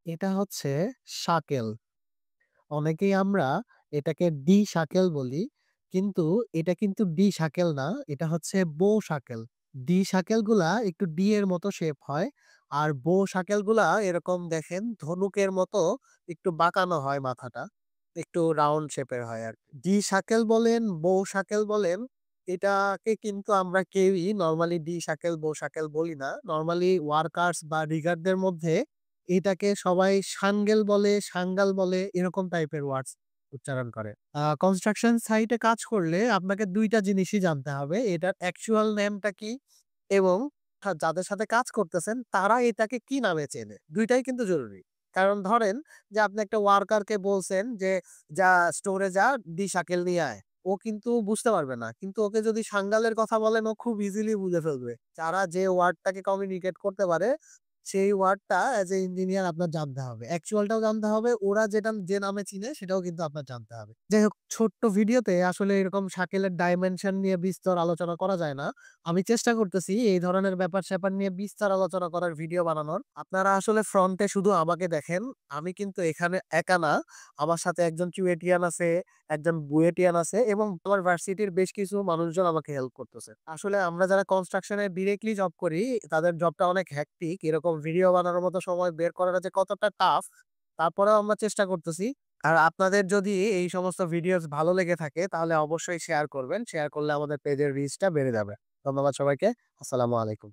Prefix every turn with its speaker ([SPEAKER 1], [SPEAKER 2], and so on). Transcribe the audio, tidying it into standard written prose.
[SPEAKER 1] এটা হচ্ছে শাকেল। অনেকেই আমরা এটাকে ডি শাকেল বলি। কিন্তু এটা কিন্তু ডি শাকেল না। এটা হচ্ছে বো শাকেল। ডি শাকেলগুলা একটু ডি এর মতো শেপ হয়। আর বো শাকেলগুলা এরকম দেখেন ধনুকের মতো একটু বাঁকানো হয় মাথাটা। একটু রাউন্ড শেপের হয় আরকি। ডি শাকেল বলেন, বো শাকেল বলেন, এটাকে কিন্তু আমরা কেউই নরমালি ডি শাকেল, বো শাকেল বলি না। নরমালি ওয়ার্কার্স বা রিগারদের মধ্যে এটাকে সবাই সাঙ্গেল বলে, সাঙ্গাল বলে এরকম টাইপের ওয়ার্ডস উচ্চারণ করে। কনস্ট্রাকশন সাইটে কাজ করলে আপনাকে ২ টা জিনিসই জানতে হবে। এটার অ্যাকচুয়াল নেমটা কি এবং যাদের সাথে কাজ করতেছেন তারা এটাকে কি নামে চেনে? ২ টাই কিন্তু জরুরি। কারণ ধরেন যে আপনি একটা ওয়ার্কারকে বলছেন যে, "যা স্টোরে যা শাকেল নিয়ে আয়।" ও কিন্তু বুঝতে পারবে না। কিন্তু ওকে যদি সাঙ্গালের কথা বলেন ও খুব ইজিলি বুঝে ফেলবে। যারা যে ওয়ার্ডটাকে কমিউনিকেট করতে পারে সেই ওয়ার্ডটা এজ এ ইঞ্জিনিয়ার আপনার জানতে হবে। অ্যাকচুয়ালটাও জানতে হবে। ওরা যেটা যে নামে চিনে সেটাও কিন্তু আপনার জানতে হবে। যাই হোক ছোট্ট ভিডিওতে আসলে এরকম শাকেলের ডাইমেনশন নিয়ে বিস্তর আলোচনা করা যায় না। আমি চেষ্টা করতেছি এই ধরনের ব্যাপার-স্যাপার নিয়ে বিস্তার আলোচনা করার ভিডিও বানানোর। আপনারা আসলে ফ্রন্টে শুধু আমাকে দেখেন। আমি কিন্তু এখানে একা না। আমার সাথে একজন চুয়েটিয়ান আছে, একজন বুয়েটিয়ান আছে এবং আমার ভার্সিটির বেশ কিছু মানুষজন আমাকে হেল্প করতেছে। আসলে আমরা যারা কনস্ট্রাকশন এ ডিরেক্টলি জব করি, তাদের জবটা অনেক হেক্টিক। এরকম ভিডিও বানানোর মতো সময় বের করাটা যে কতটা টাফ, তারপরেও আমরা চেষ্টা করতেছি। আর আপনাদের যদি এই সমস্ত ভিডিওস ভালো লেগে থাকে, তাহলে অবশ্যই শেয়ার করবেন। শেয়ার করলে আমাদের পেজের রিচটা বেড়ে যাবে। ধন্যবাদ সবাইকে। আসসালামু আলাইকুম।